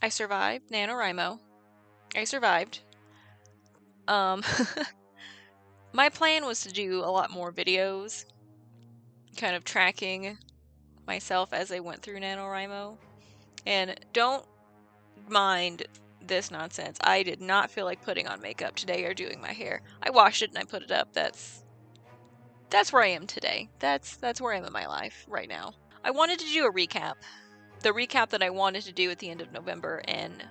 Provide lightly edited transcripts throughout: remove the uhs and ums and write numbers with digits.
I survived NaNoWriMo. I survived. My plan was to do a lot more videos, kind of tracking myself as I went through NaNoWriMo. And don't mind this nonsense. I did not feel like putting on makeup today or doing my hair. I washed it and I put it up. That's where I am today. That's where I am in my life right now. I wanted to do a recap. The recap that I wanted to do at the end of November and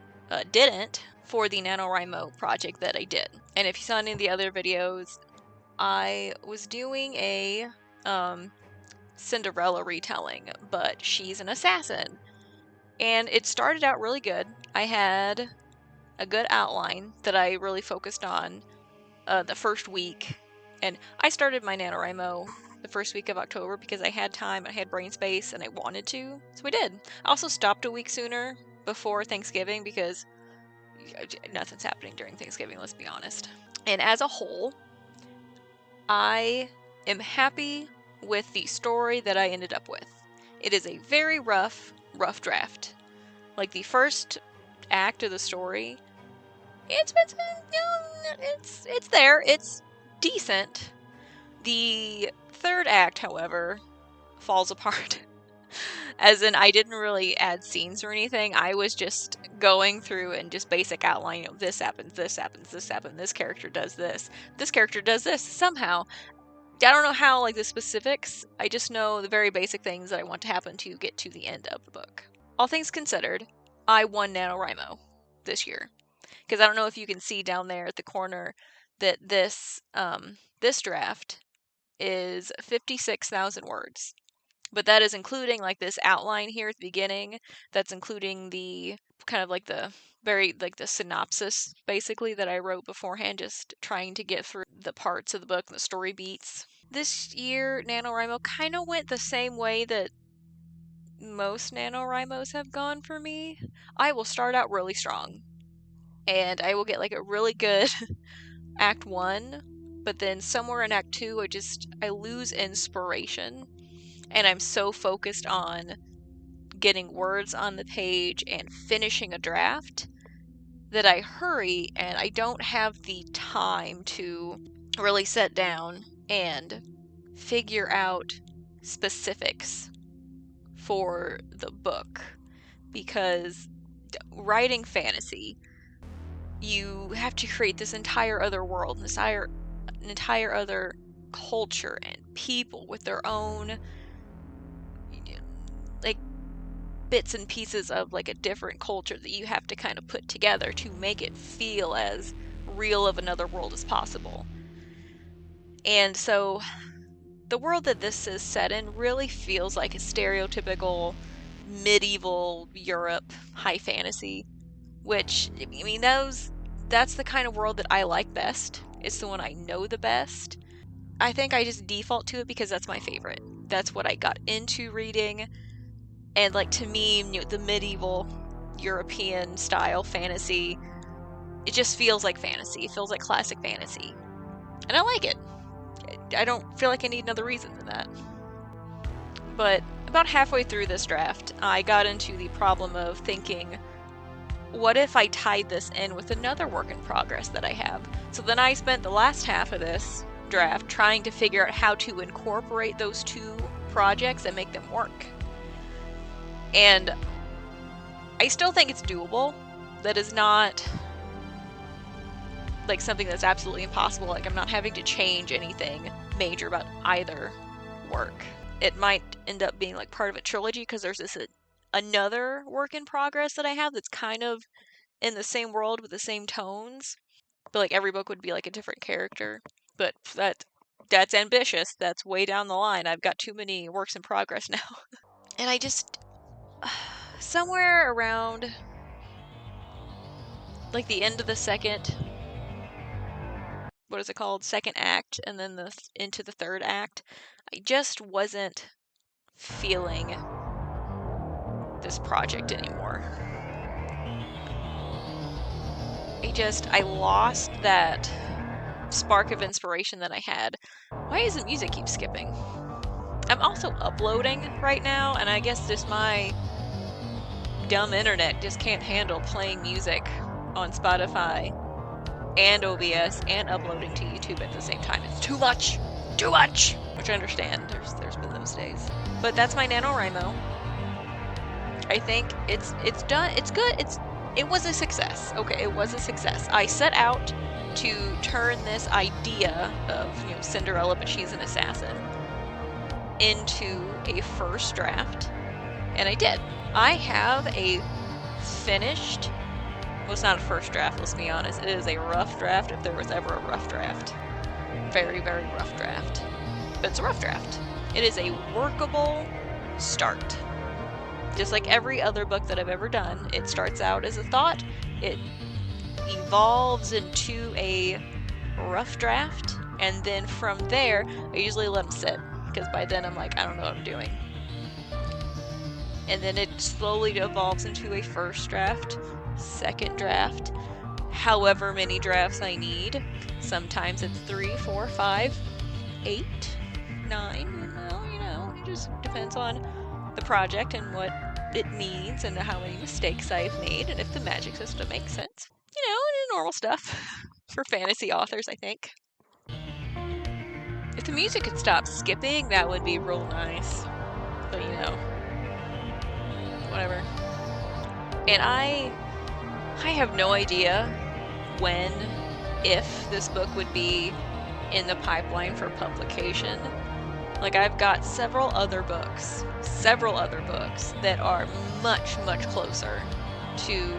didn't for the NaNoWriMo project that I did. And if you saw any of the other videos, I was doing a Cinderella retelling, but she's an assassin. And it started out really good. I had a good outline that I really focused on the first week. And I started my NaNoWriMo the first week of October because I had time, I had brain space, and I wanted to. So I did. I also stopped a week sooner before Thanksgiving because nothing's happening during Thanksgiving, let's be honest. And as a whole, I am happy with the story that I ended up with. It is a very rough draft. Like the first act of the story, it's there. It's decent. The third act, however, falls apart. As in, I didn't really add scenes or anything. I was just going through and just basic outline. This happens, this happens, this happens. This character does this. This character does this somehow. I don't know how, like the specifics. I just know the very basic things that I want to happen to get to the end of the book. All things considered, I won NaNoWriMo this year. Because I don't know if you can see down there at the corner that this draft is 56,000 words. But that is including like this outline here at the beginning. That's including the kind of like the the synopsis basically that I wrote beforehand, just trying to get through the parts of the book and the story beats. This year, NaNoWriMo kind of went the same way that most NaNoWriMos have gone for me. I will start out really strong. And I will get like a really good Act 1, but then somewhere in Act 2 I lose inspiration, and I'm so focused on getting words on the page and finishing a draft that I hurry and I don't have the time to really sit down and figure out specifics for the book, because writing fantasy, you have to create this entire other world, this entire other culture and people with their own like bits and pieces of like a different culture that you have to kind of put together to make it feel as real of another world as possible. And so the world that this is set in really feels like a stereotypical medieval Europe high fantasy, which, I mean, that's the kind of world that I like best. It's the one I know the best. I think I just default to it because that's my favorite. That's what I got into reading. And like, to me, the medieval European style fantasy, it just feels like fantasy. It feels like classic fantasy. And I like it. I don't feel like I need another reason than that. But about halfway through this draft, I got into the problem of thinking, what if I tied this in with another work in progress that I have? So then I spent the last half of this draft trying to figure out how to incorporate those two projects and make them work. And I still think it's doable. That is not like something that's absolutely impossible. Like, I'm not having to change anything major about either work. It might end up being like part of a trilogy because there's this another work in progress that I have that's kind of in the same world with the same tones, but like every book would be like a different character. But that's ambitious. That's way down the line. I've got too many works in progress now. And I just somewhere around like the end of the second, what is it called, second act, and then into the third act, I just wasn't feeling this project anymore. I lost that spark of inspiration that I had. Why does the music keep skipping? I'm also uploading right now, and I guess just my dumb internet just can't handle playing music on Spotify and OBS and uploading to YouTube at the same time. It's too much! Too much! Which I understand. There's been those days. But that's my NaNoWriMo. I think it's done. It's good. It was a success. Okay, it was a success. I set out to turn this idea of, you know, Cinderella, but she's an assassin, into a first draft, and I did. I have a finished, well, it's not a first draft, let's be honest. It is a rough draft if there was ever a rough draft. Very, very rough draft. But it's a rough draft. It is a workable start. Just like every other book that I've ever done, it starts out as a thought, it evolves into a rough draft, and then from there, I usually let them sit, because by then I'm like, I don't know what I'm doing. And then it slowly evolves into a first draft, second draft, however many drafts I need. Sometimes it's 3, 4, 5, 8, 9, well, you know, it just depends on the project and what it needs and how many mistakes I've made and if the magic system makes sense. You know, normal stuff for fantasy authors, I think. If the music could stop skipping, that would be real nice. But, you know, whatever. And I have no idea when, if this book would be in the pipeline for publication. Like, I've got several other books that are much, much closer to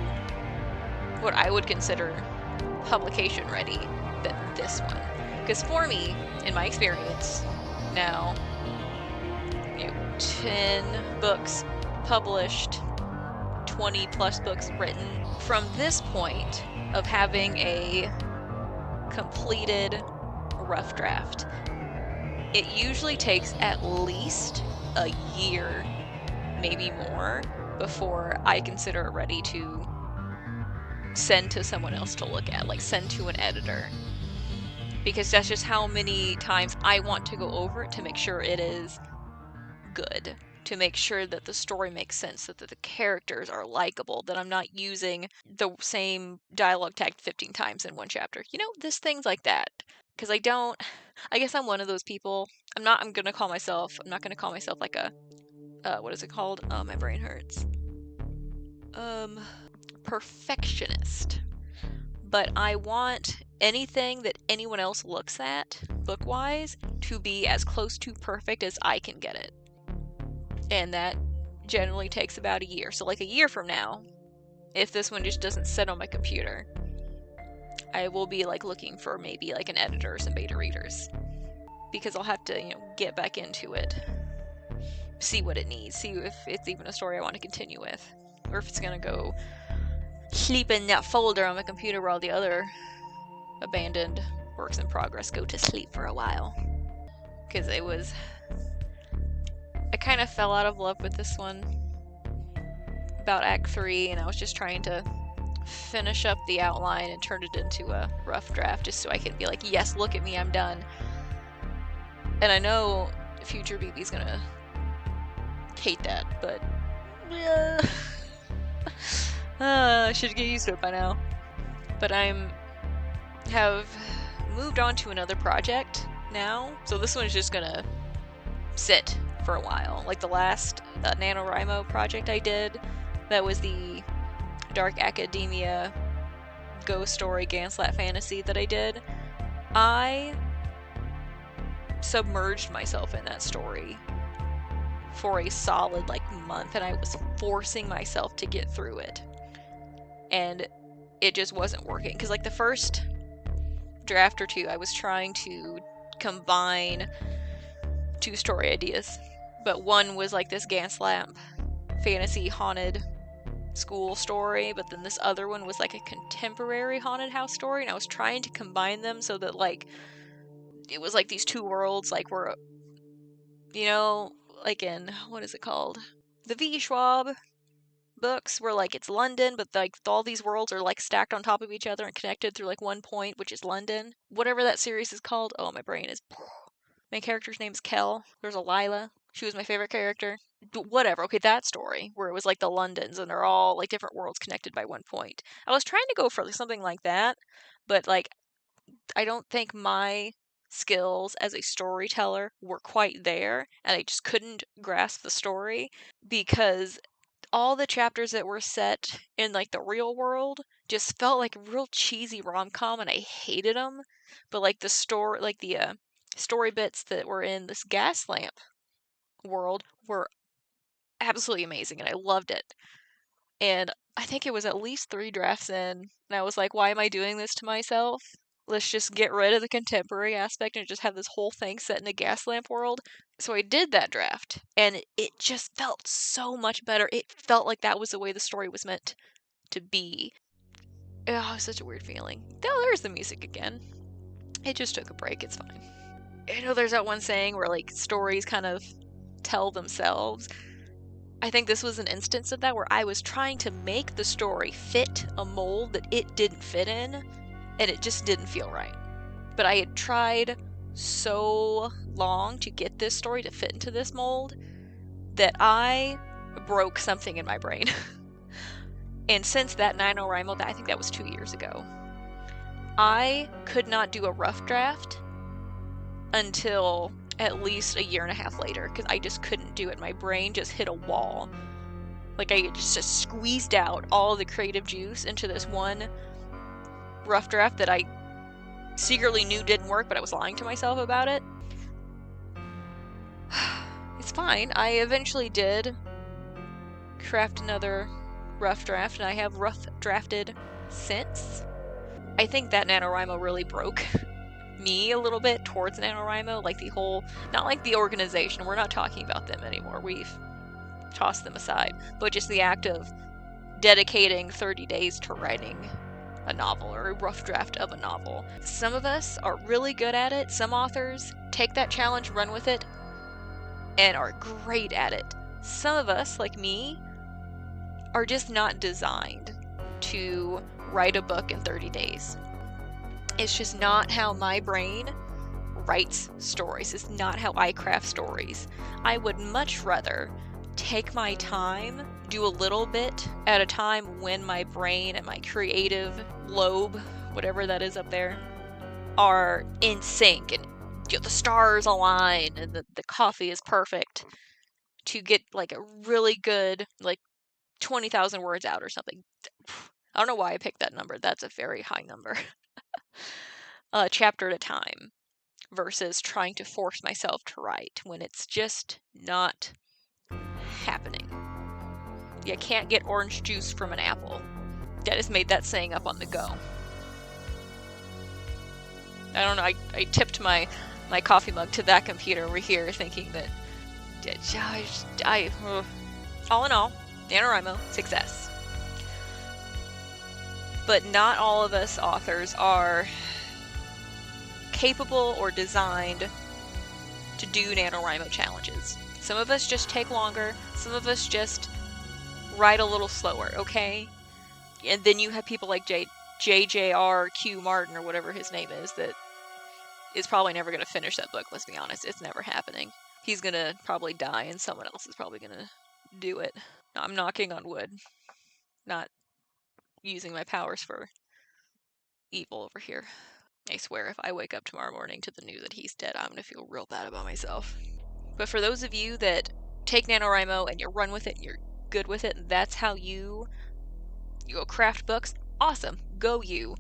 what I would consider publication ready than this one. Because for me, in my experience, now, you know, 10 books published, 20 plus books written, from this point of having a completed rough draft, it usually takes at least a year, maybe more, before I consider it ready to send to someone else to look at, like send to an editor. Because that's just how many times I want to go over it to make sure it is good, to make sure that the story makes sense, that the characters are likable, that I'm not using the same dialogue tag 15 times in one chapter. You know, this things like that. Because I guess I'm one of those people. I'm not going to call myself like a, what is it called? Oh, my brain hurts. Perfectionist. But I want anything that anyone else looks at, book-wise, to be as close to perfect as I can get it. And that generally takes about a year. So like a year from now, if this one just doesn't sit on my computer, I will be like looking for maybe like an editor or some beta readers. Because I'll have to, you know, get back into it. See what it needs. See if it's even a story I want to continue with. Or if it's gonna go sleep in that folder on my computer where all the other abandoned works in progress go to sleep for a while. Because I kind of fell out of love with this one about Act 3, and I was just trying to finish up the outline and turn it into a rough draft just so I can be like, yes, look at me, I'm done. And I know future BB's gonna hate that, but I should get used to it by now. But have moved on to another project now, so this one's just gonna sit for a while. Like the last NaNoWriMo project I did, that was the Dark Academia ghost story Ganslat fantasy that I did. I submerged myself in that story for a solid like month, and I was forcing myself to get through it. And it just wasn't working. Because like the first draft or two, I was trying to combine two story ideas. But one was like this Ganslat fantasy haunted school story, but then this other one was like a contemporary haunted house story, and I was trying to combine them so that like it was like these two worlds like were, you know, like in, what is it called? The V. Schwab books where like it's London, but like all these worlds are like stacked on top of each other and connected through like one point, which is London. Whatever that series is called. Oh, my brain is. My character's name is Kel. There's a Lila. She was my favorite character. But whatever, okay, that story, where it was like the Londons and they're all like different worlds connected by one point. I was trying to go for something like that, but like I don't think my skills as a storyteller were quite there, and I just couldn't grasp the story because all the chapters that were set in like the real world just felt like a real cheesy rom-com, and I hated them. But like the story, like the story bits that were in this gas lamp world were absolutely amazing, and I loved it. And I think it was at least 3 drafts in, and I was like, why am I doing this to myself? Let's just get rid of the contemporary aspect and just have this whole thing set in a gas lamp world. So I did that draft, and it just felt so much better. It felt like that was the way the story was meant to be. Oh, it was such a weird feeling. Oh, there's the music again. It just took a break, it's fine. I know there's that one saying where like stories kind of tell themselves. I think this was an instance of that where I was trying to make the story fit a mold that it didn't fit in, and it just didn't feel right. But I had tried so long to get this story to fit into this mold that I broke something in my brain. And since that NaNoWriMo, I think that was 2 years ago, I could not do a rough draft until at least a year and a half later, because I just couldn't do it. My brain just hit a wall. Like I just squeezed out all the creative juice into this one rough draft that I secretly knew didn't work, but I was lying to myself about it. It's fine. I eventually did craft another rough draft, and I have rough drafted since. I think that NaNoWriMo really broke me a little bit towards NaNoWriMo, like the whole, not like the organization, we're not talking about them anymore, we've tossed them aside, but just the act of dedicating 30 days to writing a novel or a rough draft of a novel. Some of us are really good at it. Some authors take that challenge, run with it, and are great at it. Some of us, like me, are just not designed to write a book in 30 days. It's just not how my brain writes stories. It's not how I craft stories. I would much rather take my time, do a little bit at a time when my brain and my creative lobe, whatever that is up there, are in sync and the stars align and the coffee is perfect, to get like a really good, like 20,000 words out or something. I don't know why I picked that number. That's a very high number. Chapter at a time, versus trying to force myself to write when it's just not happening. You can't get orange juice from an apple. That has made that saying up on the go. I don't know, I tipped my coffee mug to that computer over here thinking that all in all, NaNoWriMo, success. But not all of us authors are capable or designed to do NaNoWriMo challenges. Some of us just take longer, some of us just write a little slower, okay? And then you have people like JJRQ Martin, or whatever his name is, that is probably never going to finish that book, let's be honest. It's never happening. He's going to probably die, and someone else is probably going to do it. I'm knocking on wood, not using my powers for evil over here. I swear, if I wake up tomorrow morning to the news that he's dead, I'm going to feel real bad about myself. But for those of you that take NaNoWriMo and you run with it and you're good with it, and that's how you go craft books, awesome, go you.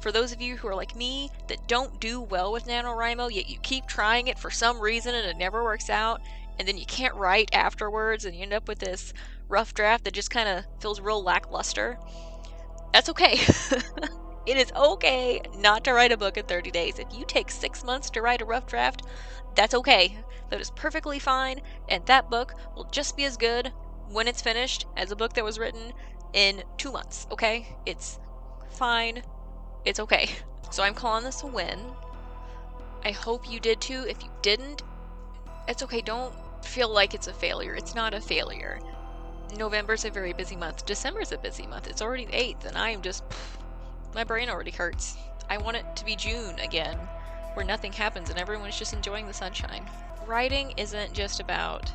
For those of you who are like me that don't do well with NaNoWriMo, yet you keep trying it for some reason and it never works out, and then you can't write afterwards and you end up with this rough draft that just kind of feels real lackluster, that's okay. It is okay not to write a book in 30 days. If you take 6 months to write a rough draft, that's okay. That is perfectly fine, and that book will just be as good when it's finished as a book that was written in 2 months, okay? It's fine. It's okay. So I'm calling this a win. I hope you did too. If you didn't, it's okay. Don't feel like it's a failure. It's not a failure. November's a very busy month. December's a busy month. It's already the 8th, and I am just... my brain already hurts. I want it to be June again, where nothing happens and everyone's just enjoying the sunshine. Writing isn't just about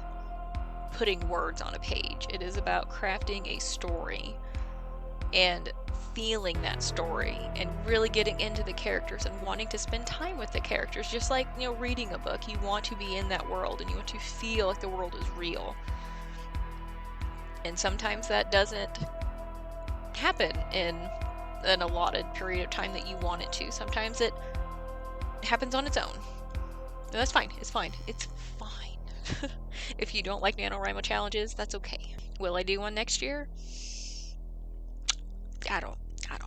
putting words on a page. It is about crafting a story and feeling that story and really getting into the characters and wanting to spend time with the characters. Just like, reading a book, you want to be in that world and you want to feel like the world is real. And sometimes that doesn't happen in an allotted period of time that you want it to. Sometimes it happens on its own. And that's fine. It's fine. It's fine. If you don't like NaNoWriMo challenges, that's okay. Will I do one next year? I don't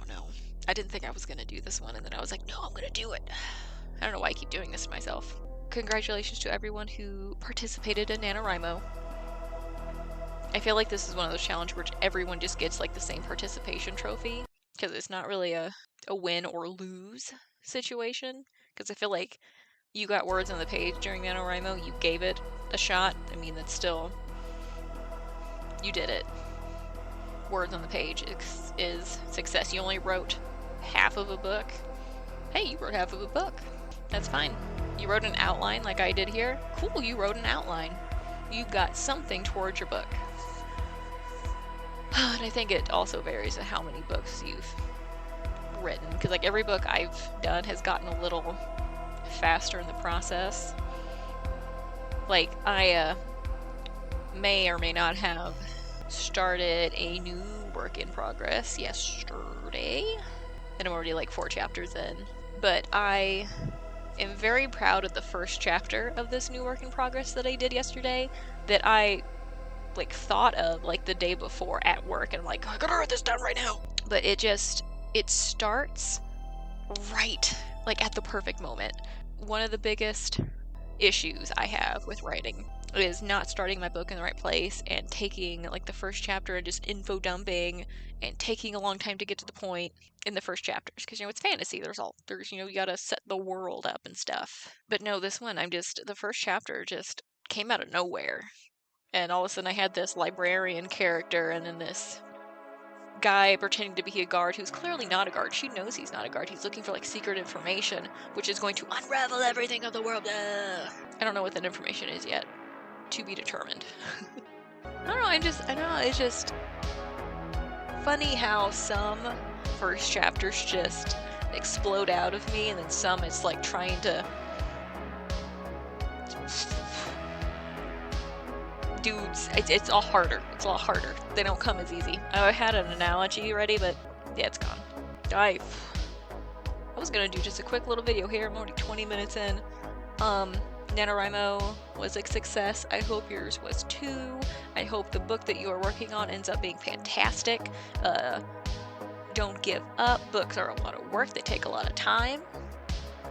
know. I didn't think I was going to do this one, and then I was like, no, I'm going to do it. I don't know why I keep doing this to myself. Congratulations to everyone who participated in NaNoWriMo. I feel like this is one of those challenges where everyone just gets like the same participation trophy, because it's not really a win or lose situation, because I feel like you got words on the page during NaNoWriMo, you gave it a shot. I mean, that's still, you did it. Words on the page is success. You only wrote half of a book. Hey, you wrote half of a book. That's fine. You wrote an outline like I did here. Cool, you wrote an outline. You got something towards your book. And I think it also varies on how many books you've written, because like every book I've done has gotten a little faster in the process. Like I may or may not have started a new work in progress yesterday, and I'm already like 4 chapters in, but I am very proud of the first chapter of this new work in progress that I did yesterday, that I like thought of like the day before at work, and I'm like, I gotta write this down right now. But it starts right like at the perfect moment. One of the biggest issues I have with writing is not starting my book in the right place and taking like the first chapter and just info dumping and taking a long time to get to the point in the first chapters, because it's fantasy. There's you gotta set the world up and stuff. But no, this one, the first chapter just came out of nowhere, and all of a sudden I had this librarian character and then this guy pretending to be a guard who's clearly not a guard. She knows he's not a guard. He's looking for like secret information, which is going to unravel everything of the world. I don't know what that information is yet. To be determined. I don't know, it's just funny how some first chapters just explode out of me, and then some it's like trying to dudes, it's all harder. It's a lot harder. They don't come as easy. I had an analogy ready, but yeah, it's gone. I was gonna do just a quick little video here. I'm already 20 minutes in. NaNoWriMo was a success. I hope yours was too. I hope the book that you are working on ends up being fantastic. Don't give up. Books are a lot of work. They take a lot of time.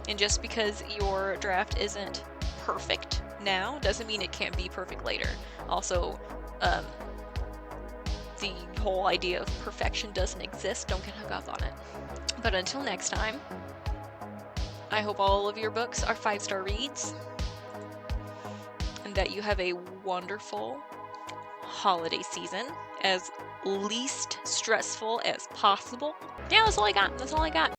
And just because your draft isn't perfect now doesn't mean it can't be perfect later. Also, the whole idea of perfection doesn't exist. Don't get hung up on it. But until next time, I hope all of your books are 5-star reads, and that you have a wonderful holiday season, as least stressful as possible. Yeah, that's all I got.